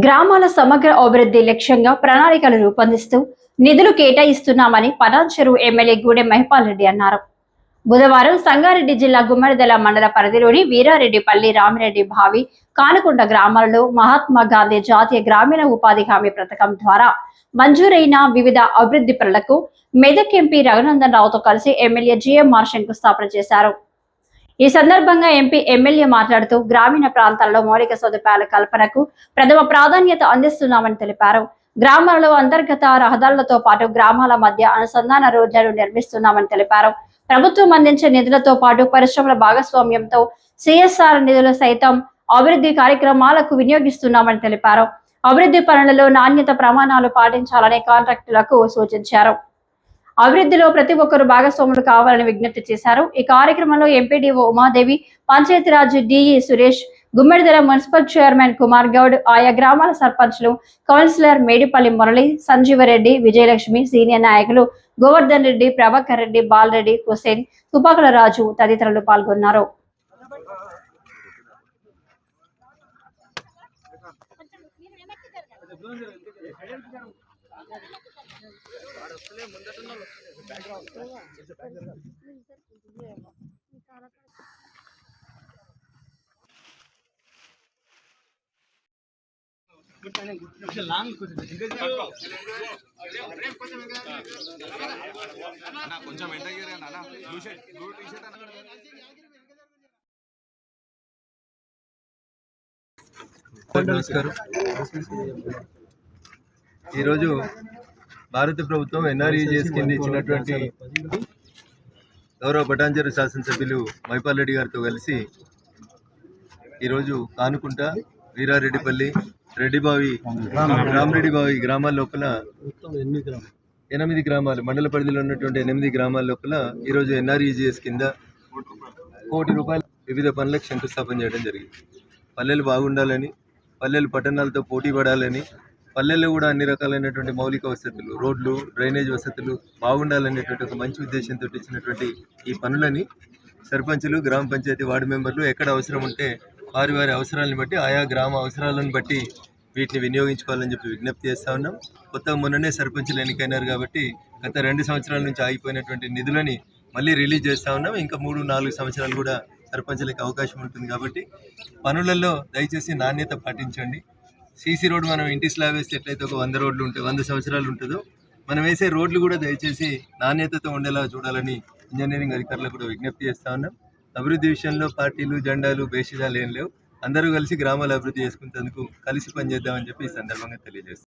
గ్రామాల సమగ్ర అభివృద్ధి లక్ష్యంగా ప్రణాళికలు రూపొందిస్తూ నిధులు కేటాయిస్తున్నామని పటాన్చెరు ఎమ్మెల్యే గూడెం మహిపాల్ రెడ్డి అన్నారు. బుధవారం సంగారెడ్డి జిల్లా గుమ్మడిదల మండల పరిధిలోని వీరారెడ్డిపల్లి, రామిరెడ్డి బావి, కానుకొండ గ్రామాలలో మహాత్మా గాంధీ జాతీయ గ్రామీణ ఉపాధి హామీ పథకం ద్వారా మంజూరైన వివిధ అభివృద్ధి పనులకు మెదక్ ఎంపీ రఘునందన్ రావుతో కలిసి ఎమ్మెల్యే జిఎంఆర్ శంకుస్థాపన చేశారు. ఈ సందర్భంగా ఎంపీ ఎమ్మెల్యే మాట్లాడుతూ గ్రామీణ ప్రాంతాల్లో మౌలిక సదుపాయాల కల్పనకు ప్రథమ ప్రాధాన్యత అందిస్తున్నామని తెలిపారు. గ్రామాలలో అంతర్గత రహదారులతో పాటు గ్రామాల మధ్య అనుసంధాన రోడ్లను నిర్మిస్తున్నామని తెలిపారు. ప్రభుత్వం అందించే నిధులతో పాటు పరిశ్రమల భాగస్వామ్యంతో సిఎస్ఆర్ నిధులు సైతం అభివృద్ధి కార్యక్రమాలకు వినియోగిస్తున్నామని తెలిపారు. అభివృద్ధి పనులలో నాణ్యత ప్రమాణాలు పాటించాలని కాంట్రాక్టులకు సూచించారు. అభివృద్ధిలో ప్రతి ఒక్కరూ భాగస్వాములు కావాలని విజ్ఞప్తి చేశారు. ఈ కార్యక్రమంలో MPDO Umadevi, Panchayati Raj DE Suresh, Gummadidala municipal chairman Kumar Goud, ఆయా గ్రామాల సర్పంచ్లు, కౌన్సిలర్ మేడిపల్లి మురళి, సంజీవరెడ్డి, విజయలక్ష్మి, సీనియర్ నాయకులు గోవర్ధన్ రెడ్డి, ప్రభాకర్ రెడ్డి, బాలరెడ్డి, హుసేన్, తుపాకుల రాజు తదితరులు పాల్గొన్నారు. నమస్కారం. ఈరోజు భారత ప్రభుత్వం ఎన్ఆర్ఈజీఎస్ కింద ఇచ్చినటువంటి గౌరవ పటాన్చెరు శాసనసభ్యులు మహిపాల్ రెడ్డి గారితో కలిసి ఈరోజు కానుకుంట, వీరారెడ్డిపల్లి, రెడ్డిబావి, రామిరెడ్డిబావి గ్రామాల లోపల 8 గ్రామాలు, మండల పరిధిలో ఉన్నటువంటి 8 గ్రామాల లోపల ఈరోజు ఎన్ఆర్ఈజీఎస్ కింద ₹1 కోటి వివిధ పనులకు శంకుస్థాపన చేయడం జరిగింది. పల్లెలు బాగుండాలని, పల్లెలు పట్టణాలతో పోటీ పడాలని, పల్లెల్లో కూడా అన్ని రకాలైనటువంటి మౌలిక వసతులు, రోడ్లు, డ్రైనేజ్ వసతులు బాగుండాలనేటువంటి ఒక మంచి ఉద్దేశంతో ఇచ్చినటువంటి ఈ పనులని సర్పంచులు, గ్రామ పంచాయతీ వార్డు మెంబర్లు ఎక్కడ అవసరం ఉంటే వారి వారి అవసరాలను బట్టి, ఆయా గ్రామ అవసరాలను బట్టి వీటిని వినియోగించుకోవాలని చెప్పి విజ్ఞప్తి చేస్తూ ఉన్నాం. కొత్తగా మొన్ననే సర్పంచులు ఎన్నికైనారు కాబట్టి గత 2 సంవత్సరాల నుంచి ఆగిపోయినటువంటి నిధులని మళ్ళీ రిలీజ్ చేస్తూ ఉన్నాం. ఇంకా 3-4 సంవత్సరాలు కూడా సర్పంచులకు అవకాశం ఉంటుంది కాబట్టి పనులలో దయచేసి నాణ్యత పాటించండి. సీసీ రోడ్డు మనం ఇంటి స్లాబ్ వేస్తే ఎట్లయితే ఒక 100 రోడ్లు ఉంటాయి, 100 సంవత్సరాలు ఉంటుందో మనం వేసే రోడ్లు కూడా దయచేసి నాణ్యతతో ఉండేలా చూడాలని ఇంజనీరింగ్ అధికారులకు కూడా విజ్ఞప్తి చేస్తూ ఉన్నాం. అభివృద్ధి విషయంలో పార్టీలు, జెండాలు, భేషజాలు ఏం లేవు. అందరూ కలిసి గ్రామాల అభివృద్ధి చేసుకునేందుకు కలిసి పనిచేద్దామని చెప్పి ఈ సందర్భంగా తెలియజేస్తాం.